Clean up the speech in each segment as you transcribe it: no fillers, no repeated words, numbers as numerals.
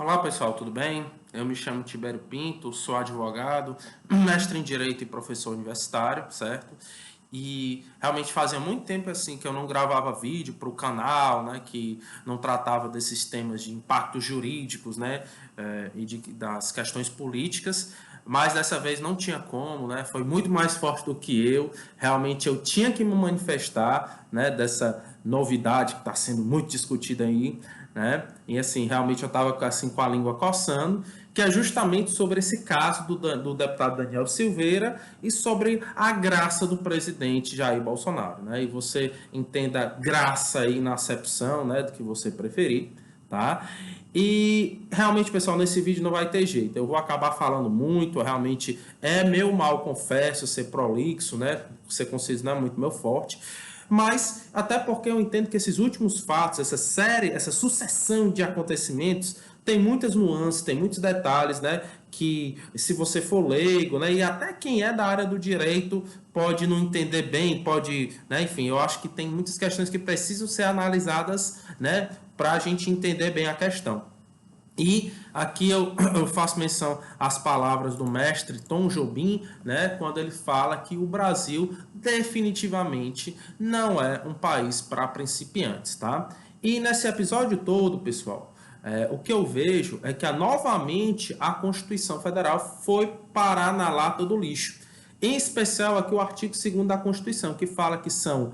Olá pessoal, tudo bem? Eu me chamo Tibério Pinto, sou advogado, mestre em Direito e professor universitário, certo? E realmente fazia muito tempo assim que eu não gravava vídeo para o canal, né? Que não tratava desses temas de impactos jurídicos, né? Das questões políticas, mas dessa vez não tinha como, né? Foi muito mais forte do que eu. Realmente eu tinha que me manifestar, né? Dessa novidade que está sendo muito discutida aí, né? E assim, realmente eu estava assim, com a língua coçando, que é justamente sobre esse caso do deputado Daniel Silveira e sobre a graça do presidente Jair Bolsonaro, né? E você entenda graça aí na acepção, né, do que você preferir, tá? E realmente, pessoal, nesse vídeo não vai ter jeito. Eu vou acabar falando muito, realmente é meu mal, confesso, ser prolixo, né? Ser conciso não é muito meu forte. Mas até porque eu entendo que esses últimos fatos, essa série, essa sucessão de acontecimentos, tem muitas nuances, tem muitos detalhes, né? Que se você for leigo, né? E até quem é da área do direito pode não entender bem, pode, né? Enfim, eu acho que tem muitas questões que precisam ser analisadas, né? Para a gente entender bem a questão. E aqui eu faço menção às palavras do mestre Tom Jobim, né, quando ele fala que o Brasil definitivamente não é um país para principiantes, tá? E nesse episódio todo, pessoal, o que eu vejo é que novamente a Constituição Federal foi parar na lata do lixo. Em especial aqui o artigo 2º da Constituição, que fala que são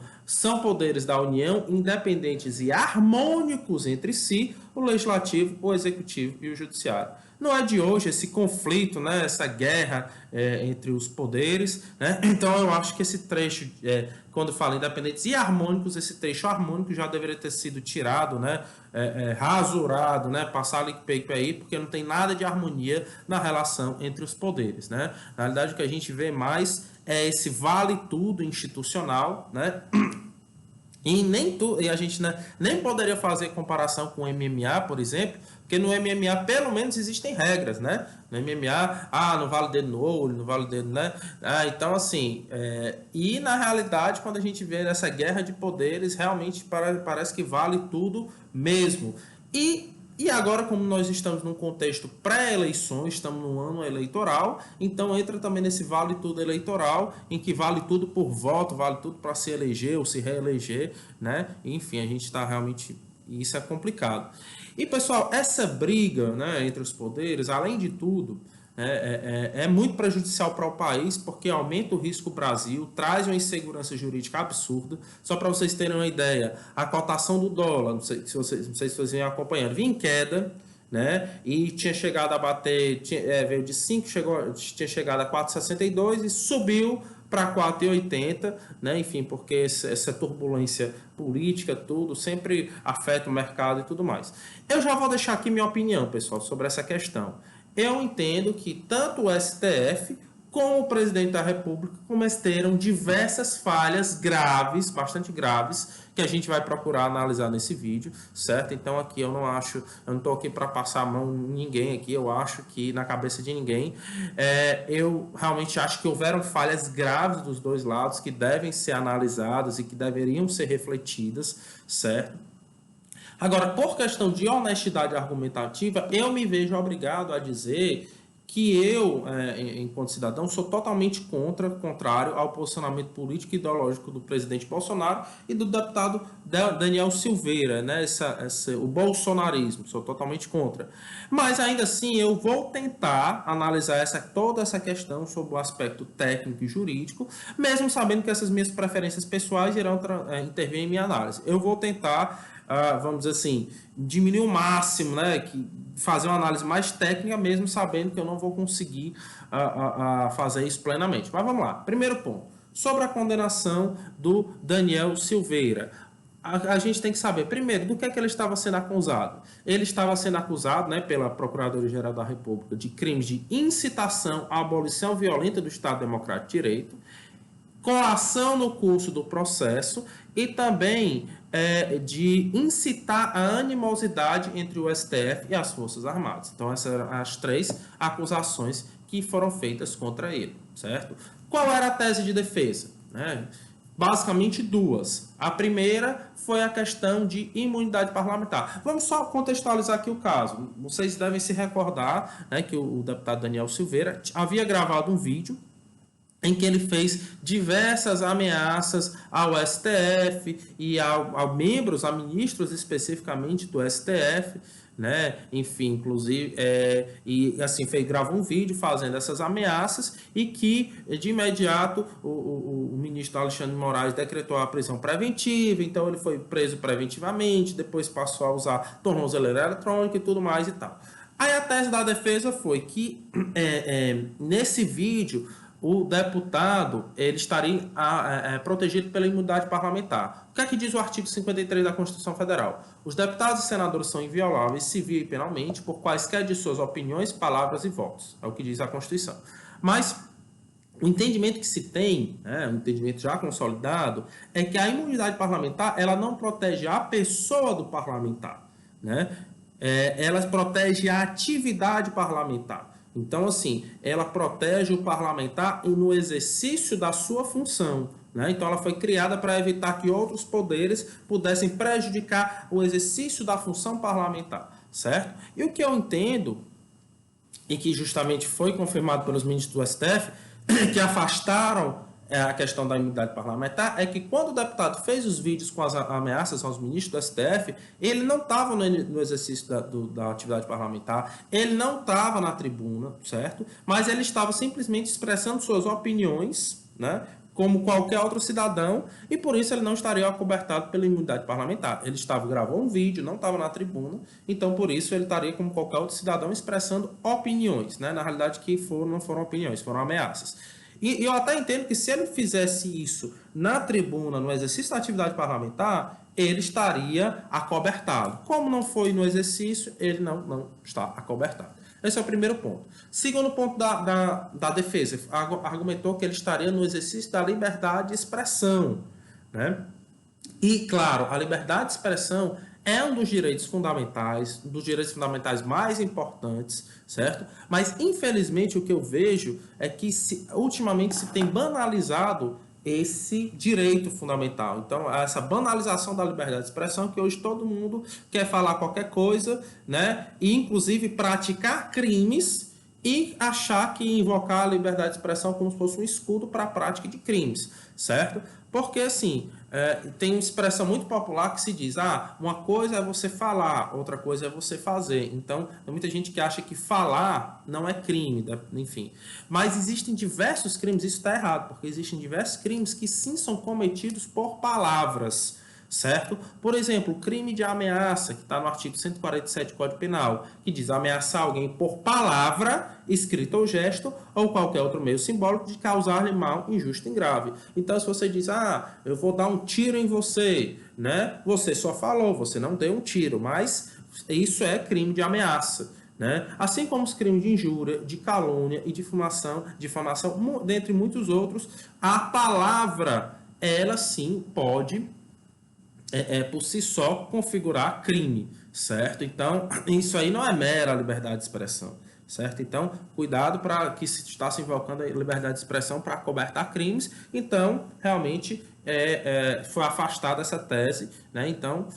poderes da União independentes e harmônicos entre si, o Legislativo, o Executivo e o Judiciário. Não é de hoje esse conflito, né, essa guerra entre os poderes, né? Então eu acho que esse trecho, quando fala independentes e harmônicos, esse trecho harmônico já deveria ter sido tirado, né, rasurado, né, passar limpo aí, porque não tem nada de harmonia na relação entre os poderes, né? Na realidade, o que a gente vê mais é esse vale tudo institucional, né? E a gente, né, nem poderia fazer comparação com o MMA, por exemplo, porque no MMA pelo menos existem regras, né? No MMA, não vale dedo no olho, não vale dedo, né? Então, assim, e na realidade, quando a gente vê essa guerra de poderes, realmente parece que vale tudo mesmo. E agora, como nós estamos num contexto pré-eleições, estamos num ano eleitoral, então entra também nesse vale tudo eleitoral, em que vale tudo por voto, vale tudo para se eleger ou se reeleger, né? Enfim, a gente está realmente. Isso é complicado. E, pessoal, essa briga, né, entre os poderes, além de tudo, é muito prejudicial para o país, porque aumenta o risco Brasil, traz uma insegurança jurídica absurda. Só para vocês terem uma ideia, a cotação do dólar, não sei se vocês vêm acompanhando, vinha em queda, né? E tinha chegado a bater, veio de 5, tinha chegado a 4,62 e subiu para 4,80, né? Enfim, porque essa turbulência política, tudo, sempre afeta o mercado e tudo mais. Eu já vou deixar aqui minha opinião, pessoal, sobre essa questão. Eu entendo que tanto o STF como o presidente da República cometeram diversas falhas graves, bastante graves, que a gente vai procurar analisar nesse vídeo, certo? Então aqui eu não estou aqui para passar a mão em ninguém aqui, eu acho que na cabeça de ninguém, eu realmente acho que houveram falhas graves dos dois lados que devem ser analisadas e que deveriam ser refletidas, certo? Agora, por questão de honestidade argumentativa, eu me vejo obrigado a dizer que eu, enquanto cidadão, sou totalmente contrário ao posicionamento político e ideológico do presidente Bolsonaro e do deputado Daniel Silveira, né? O bolsonarismo, sou totalmente contra. Mas ainda assim, eu vou tentar analisar toda essa questão sob o aspecto técnico e jurídico, mesmo sabendo que essas minhas preferências pessoais irão intervir em minha análise. Eu vou tentar vamos dizer assim, diminuir o máximo, né? Fazer uma análise mais técnica, mesmo sabendo que eu não vou conseguir fazer isso plenamente. Mas vamos lá. Primeiro ponto. Sobre a condenação do Daniel Silveira. A gente tem que saber, primeiro, do que é que ele estava sendo acusado. Ele estava sendo acusado, né, pela Procuradoria-Geral da República de crimes de incitação à abolição violenta do Estado Democrático de Direito, coação no curso do processo e também de incitar a animosidade entre o STF e as Forças Armadas. Então, essas eram as 3 acusações que foram feitas contra ele, certo? Qual era a tese de defesa? Basicamente duas. A primeira foi a questão de imunidade parlamentar. Vamos só contextualizar aqui o caso. Vocês devem se recordar, né, que o deputado Daniel Silveira havia gravado um vídeo em que ele fez diversas ameaças ao STF e a membros, a ministros especificamente do STF, né? Enfim, inclusive, e assim, gravou um vídeo fazendo essas ameaças e que, de imediato, o ministro Alexandre de Moraes decretou a prisão preventiva, então ele foi preso preventivamente, depois passou a usar tornozeleira eletrônica e tudo mais e tal. Aí a tese da defesa foi que, nesse vídeo, o deputado ele estaria protegido pela imunidade parlamentar. O que é que diz o artigo 53 da Constituição Federal? Os deputados e senadores são invioláveis civil e penalmente por quaisquer de suas opiniões, palavras e votos. É o que diz a Constituição. Mas o entendimento que se tem, um entendimento já consolidado, é que a imunidade parlamentar ela não protege a pessoa do parlamentar, né? Ela protege a atividade parlamentar. Então, assim, ela protege o parlamentar no exercício da sua função, né? Então, ela foi criada para evitar que outros poderes pudessem prejudicar o exercício da função parlamentar, certo? E o que eu entendo, e que justamente foi confirmado pelos ministros do STF, que afastaram a questão da imunidade parlamentar, é que quando o deputado fez os vídeos com as ameaças aos ministros do STF, ele não estava no exercício da atividade parlamentar, ele não estava na tribuna, certo? Mas ele estava simplesmente expressando suas opiniões, né? Como qualquer outro cidadão, e por isso ele não estaria acobertado pela imunidade parlamentar. Ele gravou um vídeo, não estava na tribuna, então por isso ele estaria como qualquer outro cidadão expressando opiniões, né? Na realidade não foram opiniões, foram ameaças. E eu até entendo que se ele fizesse isso na tribuna, no exercício da atividade parlamentar, ele estaria acobertado. Como não foi no exercício, ele não está acobertado. Esse é o primeiro ponto. Segundo ponto da defesa, argumentou que ele estaria no exercício da liberdade de expressão, né? E, claro, a liberdade de expressão é um dos direitos fundamentais mais importantes, certo? Mas, infelizmente, o que eu vejo é que ultimamente se tem banalizado esse direito fundamental. Então, essa banalização da liberdade de expressão, que hoje todo mundo quer falar qualquer coisa, né? E, inclusive, praticar crimes e achar que invocar a liberdade de expressão como se fosse um escudo para a prática de crimes, certo? Porque, assim, tem uma expressão muito popular que se diz, uma coisa é você falar, outra coisa é você fazer. Então, tem muita gente que acha que falar não é crime, enfim. Mas existem diversos crimes, isso está errado, porque existem diversos crimes que sim são cometidos por palavras, certo? Por exemplo, o crime de ameaça, que está no artigo 147 do Código Penal, que diz ameaçar alguém por palavra, escrita ou gesto, ou qualquer outro meio simbólico de causar-lhe mal injusto e grave. Então, se você diz, eu vou dar um tiro em você, né? Você só falou, você não deu um tiro, mas isso é crime de ameaça, né? Assim como os crimes de injúria, de calúnia e difamação, dentre muitos outros, a palavra, ela sim pode por si só configurar crime, certo? Então, isso aí não é mera liberdade de expressão, certo? Então, cuidado para que se está se invocando a liberdade de expressão para cobertar crimes. Então, realmente, foi afastada essa tese, né? Então,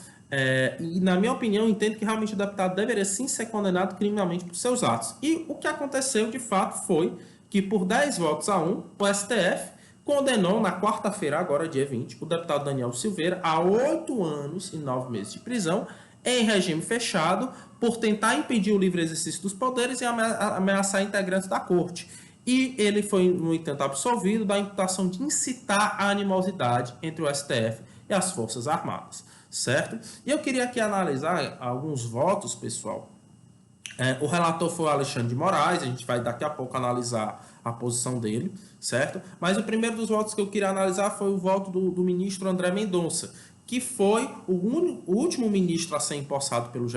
e na minha opinião, eu entendo que realmente o deputado deveria sim ser condenado criminalmente por seus atos. E o que aconteceu, de fato, foi que por 10 votos a 1, o STF condenou na quarta-feira, agora dia 20, o deputado Daniel Silveira a 8 anos e 9 meses de prisão em regime fechado por tentar impedir o livre exercício dos poderes e ameaçar integrantes da corte. E ele foi, no entanto, absolvido da imputação de incitar a animosidade entre o STF e as Forças Armadas, certo? E eu queria aqui analisar alguns votos, pessoal. O relator foi o Alexandre de Moraes, a gente vai daqui a pouco analisar a posição dele, certo? Mas o primeiro dos votos que eu queria analisar foi o voto do ministro André Mendonça, que foi o último ministro a ser empossado pelo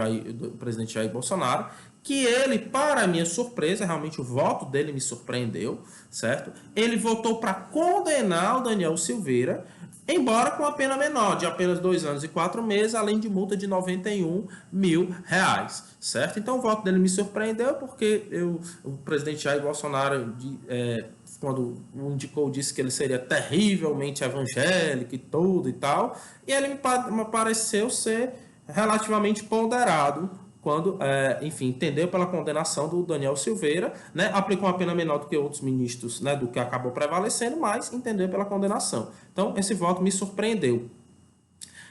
presidente Jair Bolsonaro, que ele, para minha surpresa, realmente o voto dele me surpreendeu, certo? Ele votou para condenar o Daniel Silveira, embora com a pena menor, de apenas 2 anos e 4 meses, além de multa de R$91 mil, certo? Então o voto dele me surpreendeu porque o presidente Jair Bolsonaro quando o indicou, disse que ele seria terrivelmente evangélico e tudo e tal, e ele me pareceu ser relativamente ponderado quando, enfim, entendeu pela condenação do Daniel Silveira, né, aplicou uma pena menor do que outros ministros, né, do que acabou prevalecendo, mas entendeu pela condenação. Então, esse voto me surpreendeu.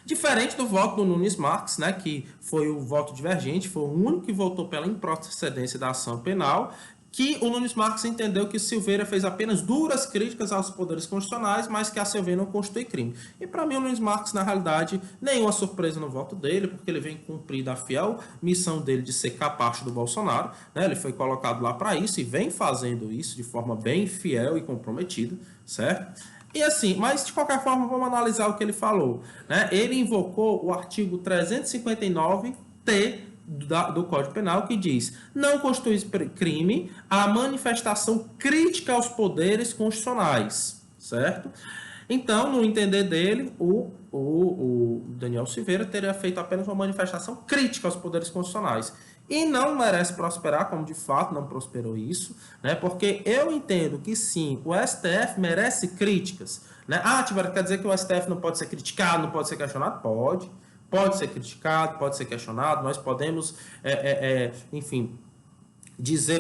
Diferente do voto do Nunes Marques, né, que foi o voto divergente, foi o único que votou pela improcedência da ação penal, que o Nunes Marques entendeu que Silveira fez apenas duras críticas aos poderes constitucionais, mas que a Silveira não constitui crime. E para mim o Nunes Marques, na realidade, nenhuma surpresa no voto dele, porque ele vem cumprir a fiel missão dele de ser capacho do Bolsonaro, né? Ele foi colocado lá para isso e vem fazendo isso de forma bem fiel e comprometida, certo? E assim, mas de qualquer forma, vamos analisar o que ele falou, né? Ele invocou o artigo 359-T do Código Penal, que diz: não constitui crime a manifestação crítica aos poderes constitucionais, certo? Então, no entender dele, o Daniel Silveira teria feito apenas uma manifestação crítica aos poderes constitucionais. E não merece prosperar, como de fato não prosperou isso, né? Porque eu entendo que sim, o STF merece críticas, né? Ah, Tiver, quer dizer que o STF não pode ser criticado, não pode ser questionado? Pode ser criticado, pode ser questionado, nós podemos, enfim,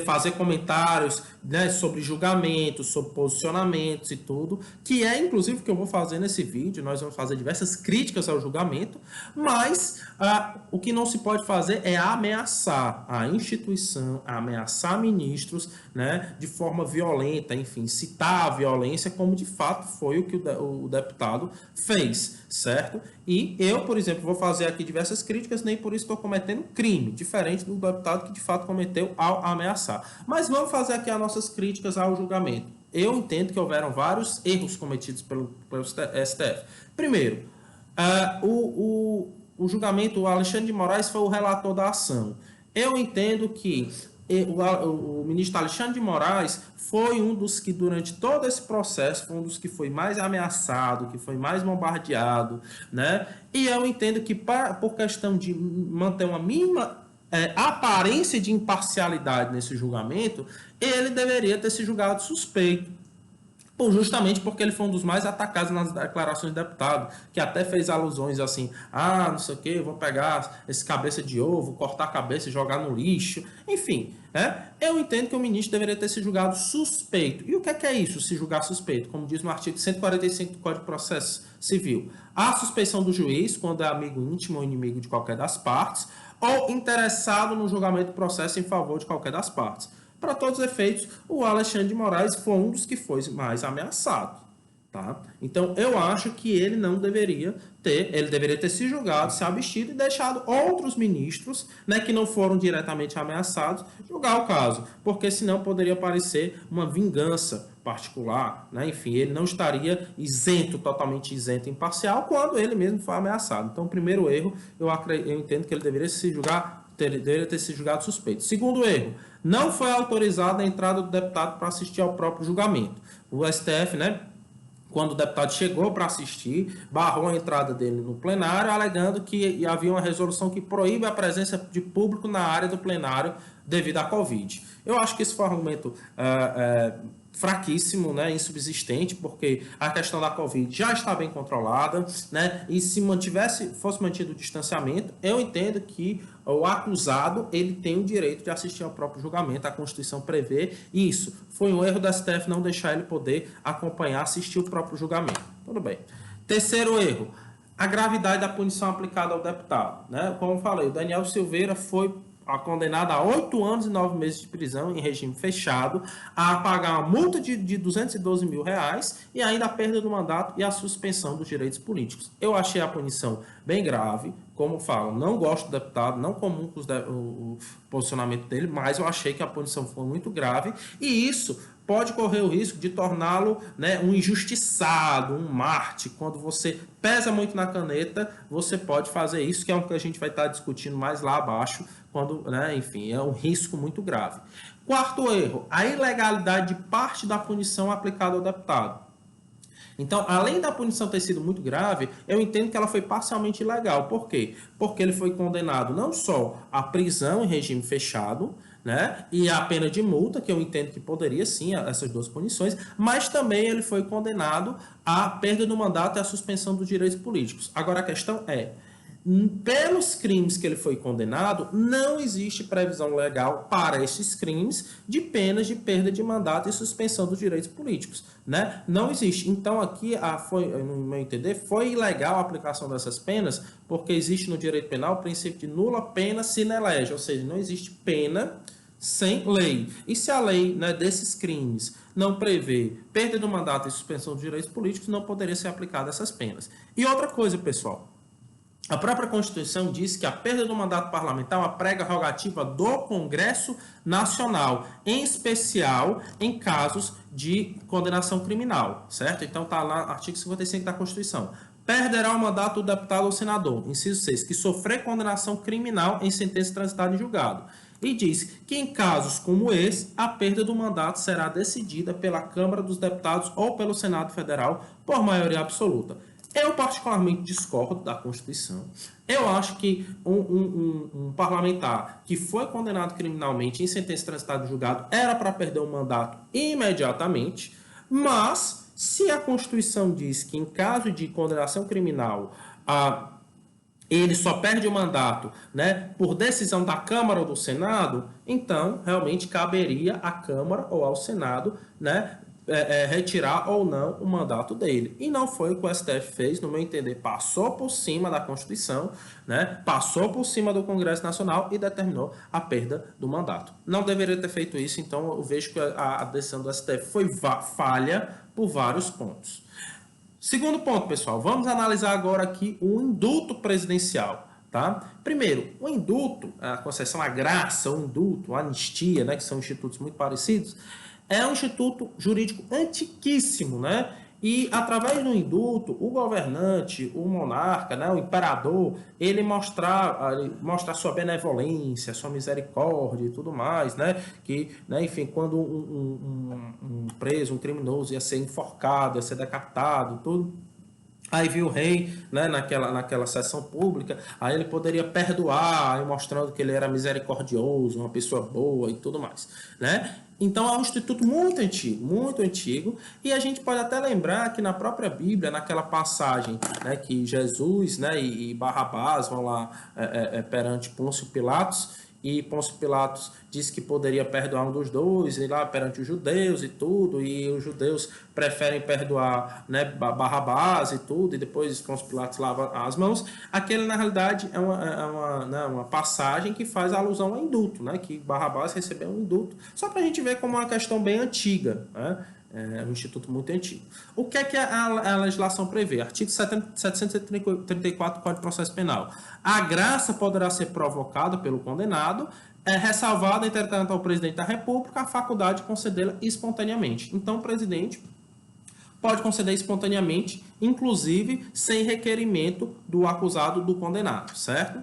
fazer comentários, né, sobre julgamentos, sobre posicionamentos e tudo, que é inclusive o que eu vou fazer nesse vídeo. Nós vamos fazer diversas críticas ao julgamento, mas o que não se pode fazer é ameaçar a instituição, ameaçar ministros, né, de forma violenta, enfim, citar a violência, como de fato foi o que o deputado fez, certo? E eu, por exemplo, vou fazer aqui diversas críticas, nem por isso estou cometendo crime, diferente do deputado que de fato cometeu ao ameaçar. Mas vamos fazer aqui as nossas críticas ao julgamento. Eu entendo que houveram vários erros cometidos pelo STF. Primeiro, o julgamento, o Alexandre de Moraes foi o relator da ação. Eu entendo que o ministro Alexandre de Moraes foi um dos que, durante todo esse processo, foi um dos que foi mais ameaçado, que foi mais bombardeado, né? E eu entendo que, por questão de manter uma mínima aparência de imparcialidade nesse julgamento, ele deveria ter se julgado suspeito. Justamente porque ele foi um dos mais atacados nas declarações de deputado, que até fez alusões assim: ah, não sei o que, vou pegar esse cabeça de ovo, cortar a cabeça e jogar no lixo. Enfim, né? Eu entendo que o ministro deveria ter se julgado suspeito. E o que é isso, se julgar suspeito? Como diz no artigo 145 do Código de Processo Civil: a suspeição do juiz, quando é amigo íntimo ou inimigo de qualquer das partes, ou interessado no julgamento do processo em favor de qualquer das partes. Para todos os efeitos, o Alexandre de Moraes foi um dos que foi mais ameaçado. Tá? Então, eu acho que ele não deveria ele deveria ter se julgado, se abstido e deixado outros ministros, né, que não foram diretamente ameaçados, julgar o caso, porque senão poderia parecer uma vingança particular, né? Enfim, ele não estaria isento, totalmente isento, imparcial, quando ele mesmo foi ameaçado. Então, o primeiro erro, eu entendo que ele deveria ter se julgado suspeito. Segundo erro, não foi autorizada a entrada do deputado para assistir ao próprio julgamento. O STF, né, quando o deputado chegou para assistir, barrou a entrada dele no plenário, alegando que havia uma resolução que proíbe a presença de público na área do plenário devido à Covid. Eu acho que esse foi um argumento fraquíssimo, né, insubsistente, porque a questão da Covid já está bem controlada, né, e se fosse mantido o distanciamento, eu entendo que o acusado ele tem o direito de assistir ao próprio julgamento, a Constituição prevê isso. Foi um erro da STF não deixar ele poder acompanhar, assistir o próprio julgamento. Tudo bem. Terceiro erro, a gravidade da punição aplicada ao deputado, né? Como eu falei, o Daniel Silveira foi condenado a 8 anos e 9 meses de prisão em regime fechado, a pagar uma multa de 212 mil reais e ainda a perda do mandato e a suspensão dos direitos políticos. Eu achei a punição bem grave, como falo, não gosto do deputado, não comungo com o posicionamento dele, mas eu achei que a punição foi muito grave e isso pode correr o risco de torná-lo, né, um injustiçado, um Marte. Quando você pesa muito na caneta, você pode fazer isso, que é o que a gente vai estar discutindo mais lá abaixo, quando, né, enfim, é um risco muito grave. Quarto erro, a ilegalidade de parte da punição aplicada ao deputado. Então, além da punição ter sido muito grave, eu entendo que ela foi parcialmente ilegal. Por quê? Porque ele foi condenado não só à prisão em regime fechado, né, e à pena de multa, que eu entendo que poderia sim, essas duas punições, mas também ele foi condenado à perda do mandato e à suspensão dos direitos políticos. Agora, a questão é, pelos crimes que ele foi condenado, não existe previsão legal para esses crimes de penas de perda de mandato e suspensão dos direitos políticos, né? Não existe. Então, aqui, no meu entender, foi ilegal a aplicação dessas penas, porque existe no direito penal o princípio de nula pena sine lege, ou seja, não existe pena sem lei. E se a lei, né, desses crimes não prevê perda do mandato e suspensão dos direitos políticos, não poderia ser aplicada essas penas. E outra coisa, pessoal, a própria Constituição diz que a perda do mandato parlamentar é uma prerrogativa do Congresso Nacional, em especial em casos de condenação criminal, certo? Então está lá, artigo 55 da Constituição. Perderá o mandato do deputado ou senador, inciso 6, que sofrer condenação criminal em sentença transitada em julgado. E diz que em casos como esse, a perda do mandato será decidida pela Câmara dos Deputados ou pelo Senado Federal por maioria absoluta. Eu particularmente discordo da Constituição. Eu acho que um parlamentar que foi condenado criminalmente em sentença transitada em julgado era para perder o mandato imediatamente, mas se a Constituição diz que em caso de condenação criminal ele só perde o mandato, né, por decisão da Câmara ou do Senado, então realmente caberia à Câmara ou ao Senado, né, retirar ou não o mandato dele. E não foi o que o STF fez, no meu entender, passou por cima da Constituição, né, passou por cima do Congresso Nacional e determinou a perda do mandato. Não deveria ter feito isso, então eu vejo que a decisão do STF foi falha por vários pontos. Segundo ponto, pessoal, vamos analisar agora aqui o indulto presidencial. Tá? Primeiro, o indulto, a concessão à graça, o indulto, a anistia, né, que são institutos muito parecidos, é um instituto jurídico antiquíssimo, né? E através do indulto, o governante, o monarca, né, o imperador, ele mostra sua benevolência, sua misericórdia e tudo mais, né? Que, né, enfim, quando um preso, um criminoso ia ser enforcado, ia ser decapitado, tudo. Aí viu o rei, né, naquela sessão pública, aí ele poderia perdoar, aí mostrando que ele era misericordioso, uma pessoa boa e tudo mais, né? Então é um instituto muito antigo, e a gente pode até lembrar que na própria Bíblia, naquela passagem, né, que Jesus, né, e Barrabás vão lá perante Pôncio Pilatos, e Pôncio Pilatos disse que poderia perdoar um dos dois, e lá perante os judeus e tudo, e os judeus preferem perdoar, né, Barrabás e tudo, e depois Pôncio Pilatos lava as mãos. Aquele, na realidade, é uma passagem que faz alusão ao indulto, né, que Barrabás recebeu um indulto, só para a gente ver como é uma questão bem antiga, né? É um instituto muito antigo. O que é que a legislação prevê? Artigo 734 do Código de Processo Penal. A graça poderá ser provocada pelo condenado, ressalvada, entretanto, ao presidente da República a faculdade de concedê-la espontaneamente. Então, o presidente pode conceder espontaneamente, inclusive sem requerimento do acusado, do condenado, certo?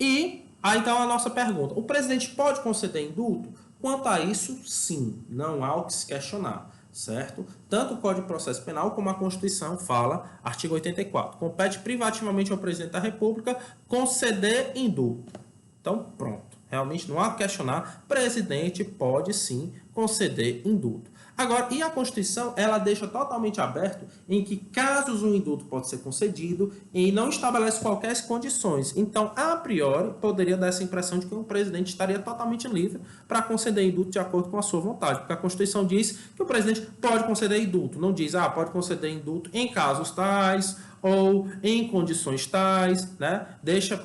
E aí então a nossa pergunta: o presidente pode conceder indulto? Quanto a isso, sim, não há o que se questionar. Certo? Tanto o Código de Processo Penal como a Constituição fala, artigo 84, compete privativamente ao presidente da República conceder indulto. Então, pronto. Realmente não há que questionar, presidente pode sim conceder indulto. Agora, e a Constituição, ela deixa totalmente aberto em que casos o indulto pode ser concedido e não estabelece qualquer condições. Então, a priori, poderia dar essa impressão de que o presidente estaria totalmente livre para conceder indulto de acordo com a sua vontade, porque a Constituição diz que o presidente pode conceder indulto, não diz, pode conceder indulto em casos tais ou em condições tais, né?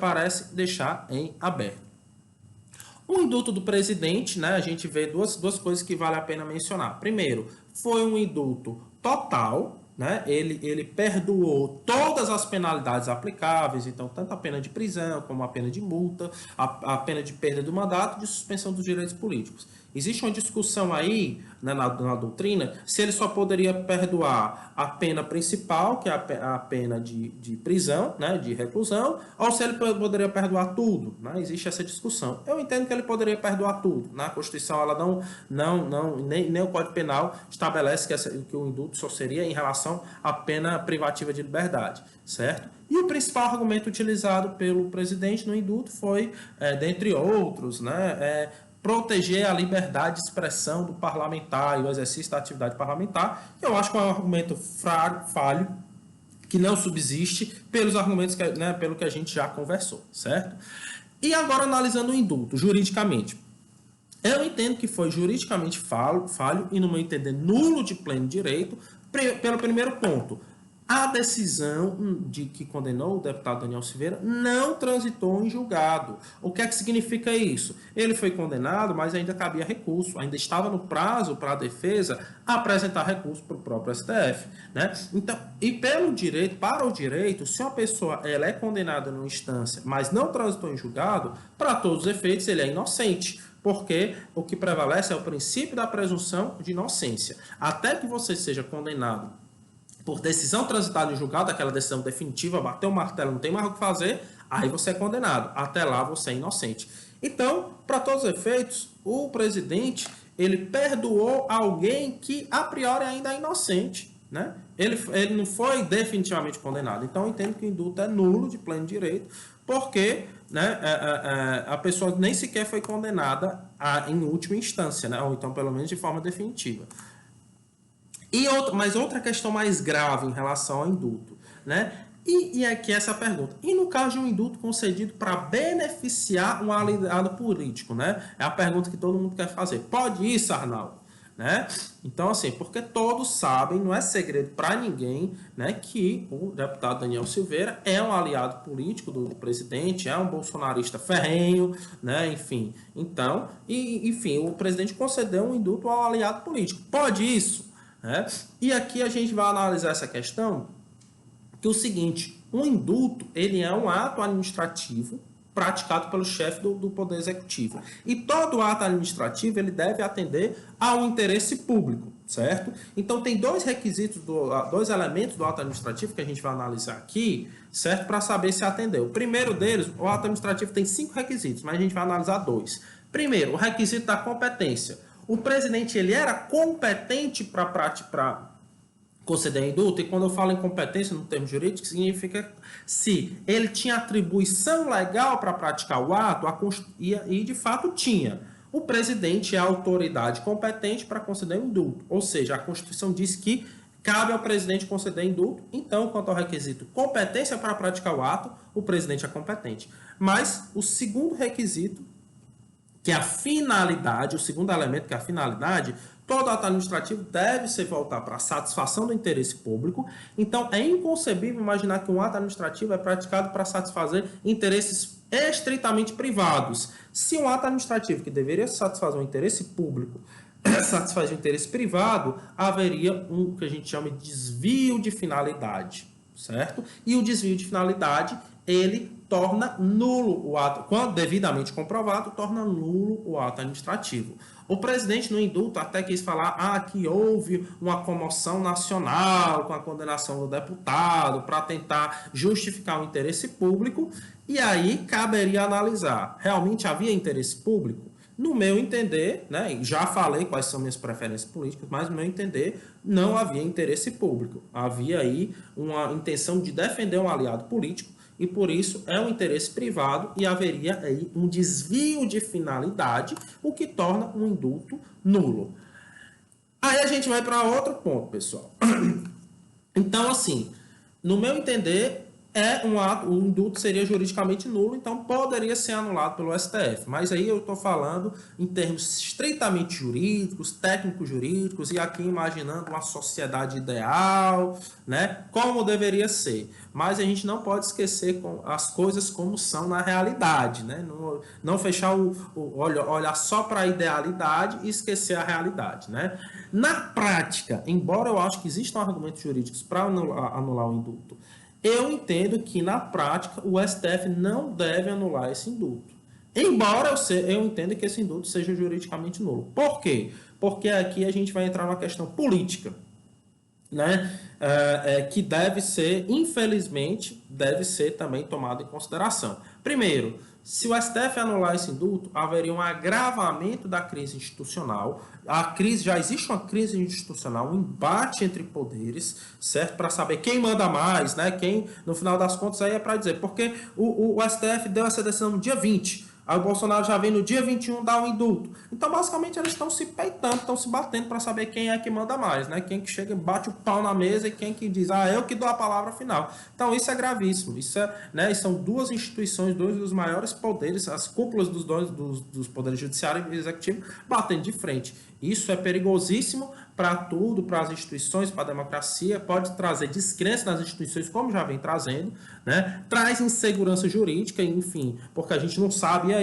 Parece deixar em aberto. O indulto do presidente, né, a gente vê duas coisas que vale a pena mencionar. Primeiro, foi um indulto total, né? Ele perdoou todas as penalidades aplicáveis, então tanto a pena de prisão como a pena de multa, a pena de perda do mandato e de suspensão dos direitos políticos. Existe uma discussão aí, né, na doutrina, se ele só poderia perdoar a pena principal, que é a pena de prisão, né, de reclusão, ou se ele poderia perdoar tudo, né? Existe essa discussão. Eu entendo que ele poderia perdoar tudo. Na Constituição, ela nem o Código Penal estabelece que o indulto só seria em relação relação à pena privativa de liberdade, certo? E o principal argumento utilizado pelo presidente no indulto foi, dentre outros, né, proteger a liberdade de expressão do parlamentar e o exercício da atividade parlamentar. Eu acho que é um argumento falho, que não subsiste pelos argumentos pelo que a gente já conversou, certo? E agora analisando o indulto juridicamente. Eu entendo que foi juridicamente falho e, no meu entender, nulo de pleno direito, pelo primeiro ponto. A decisão de que condenou o deputado Daniel Silveira não transitou em julgado. O que é que significa isso? Ele foi condenado, mas ainda cabia recurso, ainda estava no prazo para a defesa apresentar recurso para o próprio STF, né? Então, e pelo direito, para o direito, se uma pessoa ela é condenada numa instância, mas não transitou em julgado, para todos os efeitos ele é inocente. Porque o que prevalece é o princípio da presunção de inocência. Até que você seja condenado por decisão transitada em julgado, aquela decisão definitiva, bateu o martelo, não tem mais o que fazer, aí você é condenado. Até lá você é inocente. Então, para todos os efeitos, o presidente ele perdoou alguém que a priori ainda é inocente, né? Ele não foi definitivamente condenado. Então, eu entendo que o indulto é nulo de pleno direito, porque, né, a pessoa nem sequer foi condenada em última instância, né? Ou então, pelo menos, de forma definitiva. Mas outra questão mais grave em relação ao indulto, né? E aqui essa pergunta. E no caso de um indulto concedido para beneficiar um aliado político, né? É a pergunta que todo mundo quer fazer. Pode isso, Arnaldo? Né? Então, assim, porque todos sabem, não é segredo para ninguém, né, que o deputado Daniel Silveira é um aliado político do presidente, é um bolsonarista ferrenho, né, enfim. Então, enfim, o presidente concedeu um indulto ao aliado político. Pode isso? Né? E aqui a gente vai analisar essa questão, que é o seguinte, um indulto, ele é um ato administrativo praticado pelo chefe do Poder Executivo. E todo ato administrativo ele deve atender ao interesse público, certo? Então, tem dois requisitos, dois elementos do ato administrativo que a gente vai analisar aqui, certo? Para saber se atendeu. O primeiro deles, o ato administrativo tem 5 requisitos, mas a gente vai analisar 2. Primeiro, o requisito da competência. O presidente ele era competente para conceder indulto, e quando eu falo em competência no termo jurídico, significa se ele tinha atribuição legal para praticar o ato, e de fato tinha. O presidente é a autoridade competente para conceder indulto, ou seja, a Constituição diz que cabe ao presidente conceder indulto, então, quanto ao requisito competência para praticar o ato, o presidente é competente. Mas o segundo requisito, que é a finalidade, o segundo elemento, que é a finalidade, todo ato administrativo deve se voltar para a satisfação do interesse público. Então, é inconcebível imaginar que um ato administrativo é praticado para satisfazer interesses estritamente privados. Se um ato administrativo que deveria satisfazer um interesse público satisfaz o interesse privado, haveria um que a gente chama de desvio de finalidade, certo? E o desvio de finalidade, ele torna nulo o ato, quando devidamente comprovado, torna nulo o ato administrativo. O presidente, no indulto, até quis falar que houve uma comoção nacional com a condenação do deputado para tentar justificar o interesse público, e aí caberia analisar, realmente havia interesse público? No meu entender, né, já falei quais são minhas preferências políticas, mas no meu entender não havia interesse público. Havia aí uma intenção de defender um aliado político, e por isso é um interesse privado e haveria aí um desvio de finalidade, o que torna um indulto nulo. Aí a gente vai para outro ponto, pessoal. Então, assim, no meu entender, o indulto seria juridicamente nulo, então poderia ser anulado pelo STF. Mas aí eu estou falando em termos estritamente jurídicos, técnicos jurídicos, e aqui imaginando uma sociedade ideal, né, como deveria ser. Mas a gente não pode esquecer as coisas como são na realidade, né? Não fechar olhar só para a idealidade e esquecer a realidade, né? Na prática, embora eu acho que existam argumentos jurídicos para anular o indulto, eu entendo que, na prática, o STF não deve anular esse indulto. Embora eu entenda que esse indulto seja juridicamente nulo. Por quê? Porque aqui a gente vai entrar numa questão política, né? Que deve ser, infelizmente, deve ser também tomado em consideração. Primeiro, Se o STF anular esse indulto, haveria um agravamento da crise institucional. A crise, já existe uma crise institucional, um embate entre poderes, certo? Para saber quem manda mais, né? Quem, no final das contas, aí é para dizer, porque o STF deu essa decisão no dia 20. Aí o Bolsonaro já vem no dia 21 dar o indulto. Então, basicamente, eles estão se peitando, estão se batendo para saber quem é que manda mais, né? Quem que chega e bate o pau na mesa e quem que diz, eu que dou a palavra final. Então, isso é gravíssimo. Isso é, né? São duas instituições, dois dos maiores poderes, as cúpulas dos dois dos poderes judiciário e executivo, batendo de frente. Isso é perigosíssimo para tudo, para as instituições, para a democracia, pode trazer descrença nas instituições, como já vem trazendo, né? Traz insegurança jurídica, enfim, porque a gente não sabe, e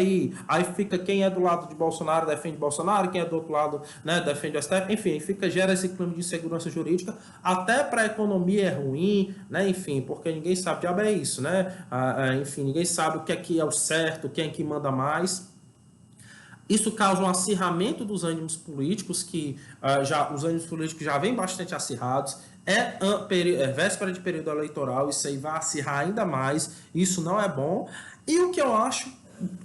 aí fica quem é do lado de Bolsonaro defende Bolsonaro, quem é do outro lado, né, defende o STF, enfim, gera esse clima de insegurança jurídica, até para a economia é ruim, né, enfim, porque ninguém sabe, diabo é isso, né, enfim, ninguém sabe o que é o certo, quem é que manda mais. Isso causa um acirramento dos ânimos políticos, que os ânimos políticos já vêm bastante acirrados. É véspera de período eleitoral, isso aí vai acirrar ainda mais. Isso não é bom. E o que eu acho,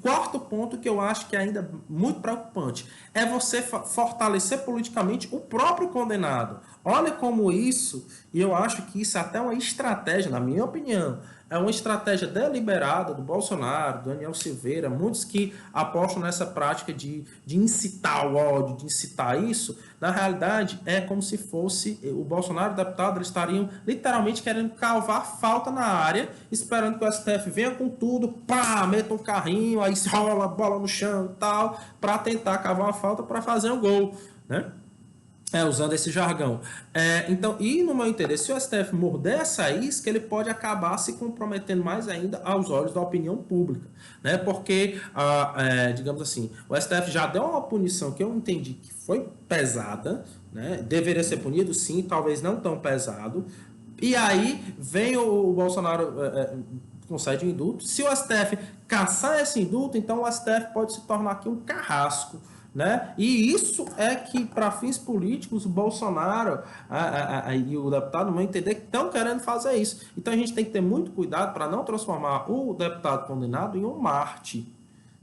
quarto ponto que eu acho que é ainda muito preocupante, é você fortalecer politicamente o próprio condenado. Olha como isso, e eu acho que isso é até uma estratégia, na minha opinião, é uma estratégia deliberada do Bolsonaro, do Daniel Silveira, muitos que apostam nessa prática de incitar o ódio, de incitar isso. Na realidade, é como se fosse o Bolsonaro e o deputado, eles estariam literalmente querendo cavar falta na área, esperando que o STF venha com tudo, pá, meta um carrinho, aí rola a bola no chão e tal, para tentar cavar uma falta para fazer um gol, né? Usando esse jargão. Então, e no meu entender, se o STF morder essa isca, ele pode acabar se comprometendo mais ainda aos olhos da opinião pública, né? Porque, digamos assim, o STF já deu uma punição que eu entendi que foi pesada, né? Deveria ser punido, sim, talvez não tão pesado. E aí vem o Bolsonaro concede um indulto. Se o STF caçar esse indulto, então o STF pode se tornar aqui um carrasco, né? E isso é que, para fins políticos, o Bolsonaro e o deputado, no meu entender, estão querendo fazer isso. Então a gente tem que ter muito cuidado para não transformar o deputado condenado em um Marte,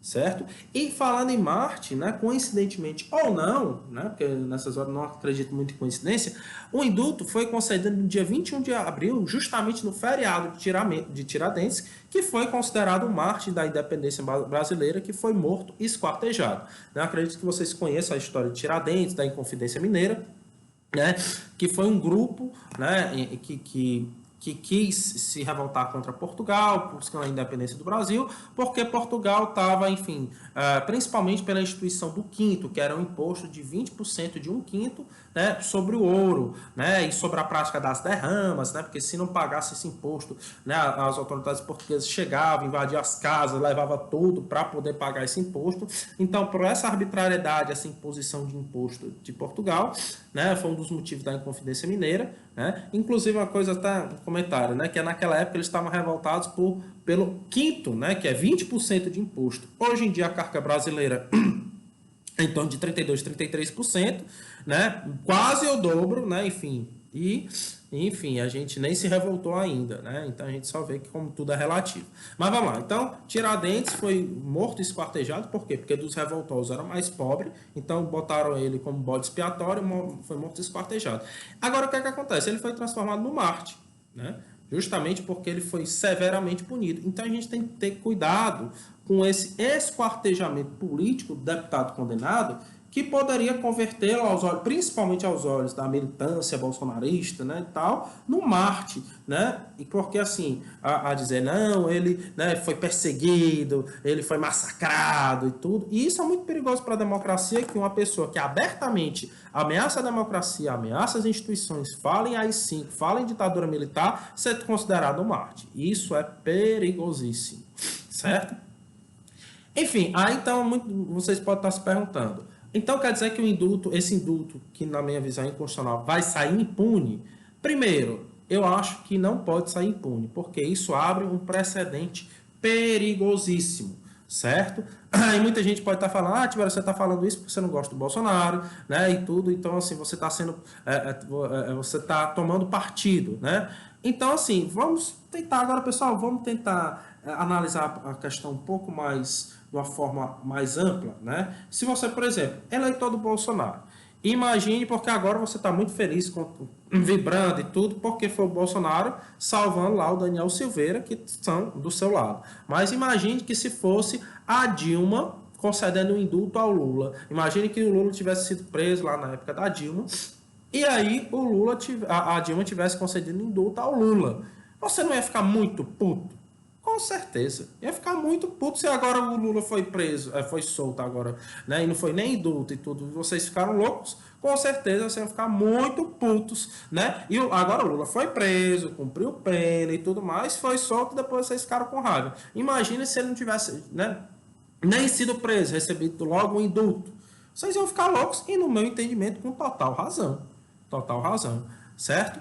certo? E falando em Marte, né, coincidentemente ou não, né, porque nessas horas não acredito muito em coincidência, o indulto foi concedido no dia 21 de abril, justamente no feriado de Tiradentes, que foi considerado o Marte da independência brasileira, que foi morto e esquartejado. Eu acredito que vocês conheçam a história de Tiradentes, da Inconfidência Mineira, né, que foi um grupo, né, que quis se revoltar contra Portugal, buscando a independência do Brasil, porque Portugal estava, enfim, principalmente pela instituição do quinto, que era um imposto de 20% de um quinto, né, sobre o ouro, né, e sobre a prática das derramas, né, porque se não pagasse esse imposto, né, as autoridades portuguesas chegavam, invadiam as casas, levavam tudo para poder pagar esse imposto. Então, por essa arbitrariedade, essa imposição de imposto de Portugal, né, foi um dos motivos da Inconfidência Mineira, né? Inclusive, uma coisa, até um comentário, né, que naquela época eles estavam revoltados pelo quinto, né, que é 20% de imposto. Hoje em dia, a carga brasileira é em torno de 32%, 33%, né, quase o dobro, né, enfim, a gente nem se revoltou ainda, né? Então a gente só vê que como tudo é relativo. Mas vamos lá. Então, Tiradentes foi morto e esquartejado, por quê? Porque dos revoltosos era mais pobre, então botaram ele como bode expiatório, foi morto e esquartejado. Agora, o que é que acontece? Ele foi transformado no Marte, né? Justamente porque ele foi severamente punido. Então a gente tem que ter cuidado com esse esquartejamento político do deputado condenado, que poderia convertê-lo, principalmente aos olhos da militância bolsonarista, né, e tal, no Marte, né, e porque assim, a dizer, não, ele, né, foi perseguido, ele foi massacrado e tudo, e isso é muito perigoso para a democracia, que uma pessoa que abertamente ameaça a democracia, ameaça as instituições, fala em AI-5, fala em ditadura militar, ser considerado um Marte. Isso é perigosíssimo, certo? Enfim, aí então vocês podem estar se perguntando, então quer dizer que esse indulto, que na minha visão é inconstitucional, vai sair impune? Primeiro, eu acho que não pode sair impune, porque isso abre um precedente perigosíssimo, certo? E muita gente pode estar falando, Tibério, você está falando isso porque você não gosta do Bolsonaro, né, e tudo, então assim, você está você está tomando partido, né? Então assim, vamos tentar agora, pessoal, vamos tentar analisar a questão um pouco mais, de uma forma mais ampla, né? Se você, por exemplo, eleitor do Bolsonaro, imagine, porque agora você está muito feliz, vibrando e tudo, porque foi o Bolsonaro salvando lá o Daniel Silveira, que são do seu lado. Mas imagine que se fosse a Dilma concedendo um indulto ao Lula. Imagine que o Lula tivesse sido preso lá na época da Dilma, e aí a Dilma tivesse concedido indulto ao Lula. Você não ia ficar muito puto? Com certeza. Ia ficar muito puto se agora o Lula foi preso, foi solto agora, né? E não foi nem indulto e tudo. Vocês ficaram loucos? Com certeza vocês iam ficar muito putos, né? E agora o Lula foi preso, cumpriu pena e tudo mais, foi solto e depois vocês ficaram com raiva. Imagina se ele não tivesse, né, nem sido preso, recebido logo um indulto. Vocês iam ficar loucos e, no meu entendimento, com total razão. Total razão, certo?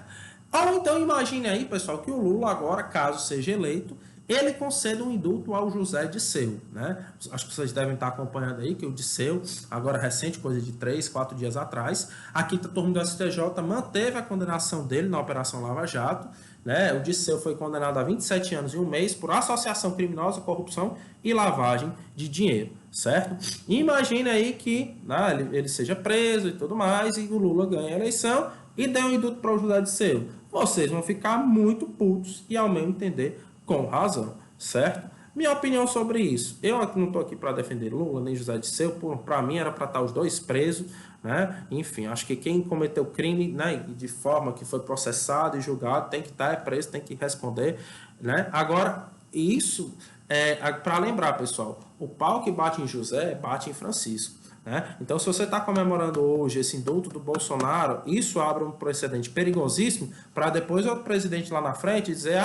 Ou então imagine aí, pessoal, que o Lula agora, caso seja eleito, ele concede um indulto ao José Dirceu, né? Acho que vocês devem estar acompanhando aí que o Dirceu, agora recente, coisa de 3, 4 dias atrás, a quinta turma do STJ manteve a condenação dele na Operação Lava Jato, né? O Dirceu foi condenado a 27 anos e 1 mês por associação criminosa, corrupção e lavagem de dinheiro, certo? Imagine aí que, né, ele seja preso e tudo mais, e o Lula ganha a eleição e dê um indulto para o José Dirceu. Vocês vão ficar muito putos e, ao meu entender, com razão, certo? Minha opinião sobre isso. Eu não estou aqui para defender Lula nem José Dirceu. Para mim era para estar os dois presos, né? Enfim, acho que quem cometeu crime, né, de forma que foi processado e julgado tem que estar preso, tem que responder, né? Agora, isso é para lembrar, pessoal, o pau que bate em José bate em Francisco. Né? Então, se você está comemorando hoje esse indulto do Bolsonaro, isso abre um precedente perigosíssimo para depois o presidente lá na frente dizer,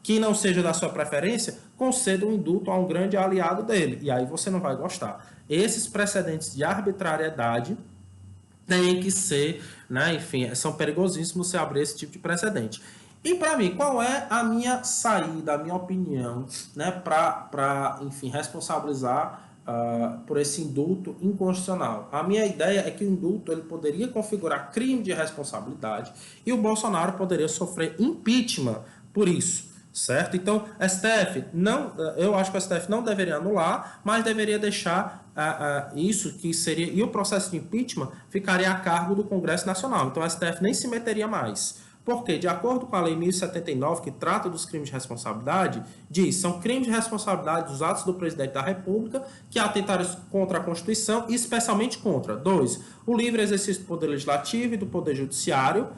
que não seja da sua preferência, conceda um indulto a um grande aliado dele. E aí você não vai gostar. Esses precedentes de arbitrariedade têm que ser, né, enfim, são perigosíssimos você abrir esse tipo de precedente. E para mim, qual é a minha saída, a minha opinião, né, para enfim, responsabilizar por esse indulto inconstitucional? A minha ideia é que o indulto ele poderia configurar crime de responsabilidade e o Bolsonaro poderia sofrer impeachment por isso. Certo? Então, STF, não, eu acho que o STF não deveria anular, mas deveria deixar isso que seria. E o processo de impeachment ficaria a cargo do Congresso Nacional. Então, o STF nem se meteria mais. Porque, de acordo com a Lei 1079, que trata dos crimes de responsabilidade, diz: são crimes de responsabilidade dos atos do presidente da República que atentaram contra a Constituição e especialmente contra: 2. O livre exercício do Poder Legislativo e do Poder Judiciário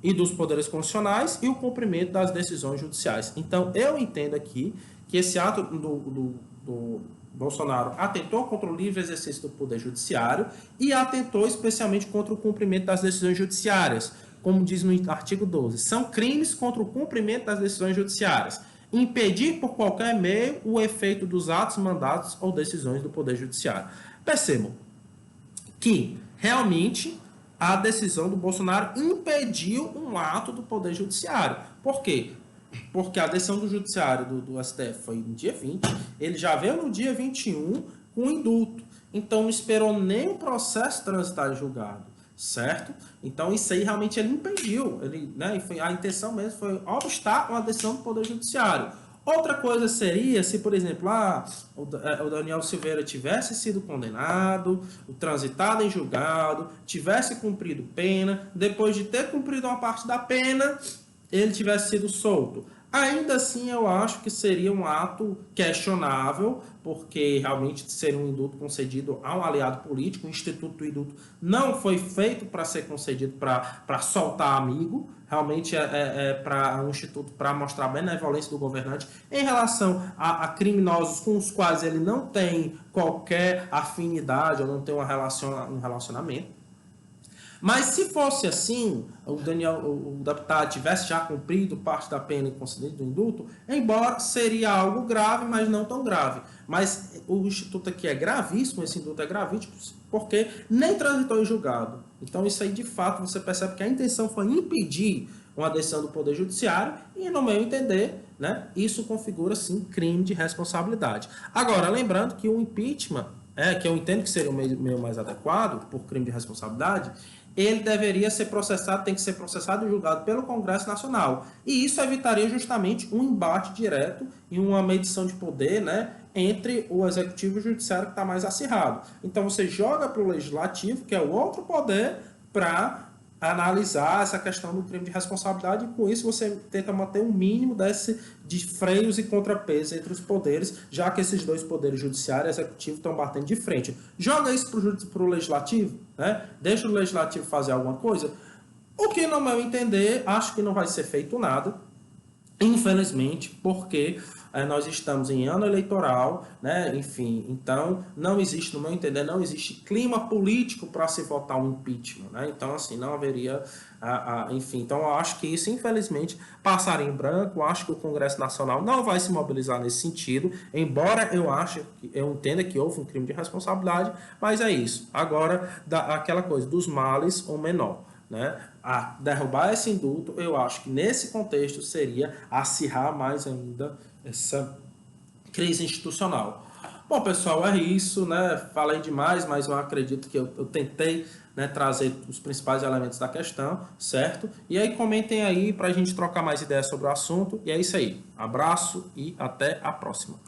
e dos poderes constitucionais e o cumprimento das decisões judiciais. Então, eu entendo aqui que esse ato do Bolsonaro atentou contra o livre exercício do poder judiciário e atentou especialmente contra o cumprimento das decisões judiciárias, como diz no artigo 12. São crimes contra o cumprimento das decisões judiciárias. Impedir por qualquer meio o efeito dos atos, mandatos ou decisões do poder judiciário. Percebam que, realmente, a decisão do Bolsonaro impediu um ato do Poder Judiciário. Por quê? Porque a decisão do Judiciário do STF foi no dia 20, ele já veio no dia 21 com indulto. Então, não esperou nem o processo transitar em julgado, certo? Então, isso aí realmente ele impediu. Ele, né, a intenção mesmo foi obstar uma decisão do Poder Judiciário. Outra coisa seria se, por exemplo, o Daniel Silveira tivesse sido condenado, transitado em julgado, tivesse cumprido pena, depois de ter cumprido uma parte da pena, ele tivesse sido solto. Ainda assim, eu acho que seria um ato questionável, porque realmente seria um indulto concedido a um aliado político. O Instituto do Indulto não foi feito para ser concedido para soltar amigo, realmente é para um instituto para mostrar a benevolência do governante em relação a criminosos com os quais ele não tem qualquer afinidade ou não tem um relacionamento. Mas se fosse assim, o deputado tivesse já cumprido parte da pena e concedido o indulto, embora seria algo grave, mas não tão grave. Mas o Instituto aqui é gravíssimo, esse indulto é gravíssimo, porque nem transitou em julgado. Então isso aí, de fato, você percebe que a intenção foi impedir uma decisão do Poder Judiciário e, no meu entender, né, isso configura, sim, crime de responsabilidade. Agora, lembrando que o impeachment que eu entendo que seria o meio mais adequado, por crime de responsabilidade, ele deveria ser processado, tem que ser processado e julgado pelo Congresso Nacional. E isso evitaria justamente um embate direto e uma medição de poder, né, entre o Executivo e o Judiciário, que está mais acirrado. Então você joga para o Legislativo, que é o outro poder, para analisar essa questão do crime de responsabilidade, e com isso você tenta manter um mínimo de freios e contrapesos entre os poderes, já que esses dois poderes, judiciário e executivo, estão batendo de frente. Joga isso para o legislativo, né? Deixa o legislativo fazer alguma coisa. O que, no meu entender, acho que não vai ser feito nada, infelizmente, porque nós estamos em ano eleitoral, né? Enfim, então não existe, no meu entender, não existe clima político para se votar um impeachment, né? Então, assim, não haveria, enfim, então eu acho que isso, infelizmente, passaria em branco. Eu acho que o Congresso Nacional não vai se mobilizar nesse sentido, embora eu entenda que houve um crime de responsabilidade, mas é isso. Agora, aquela coisa dos males ou menor, né? A derrubar esse indulto, eu acho que nesse contexto seria acirrar mais ainda essa crise institucional. Bom, pessoal, é isso, né? Falei demais, mas eu acredito que eu tentei, né, trazer os principais elementos da questão, certo? E aí comentem aí para a gente trocar mais ideias sobre o assunto. E é isso aí. Abraço e até a próxima.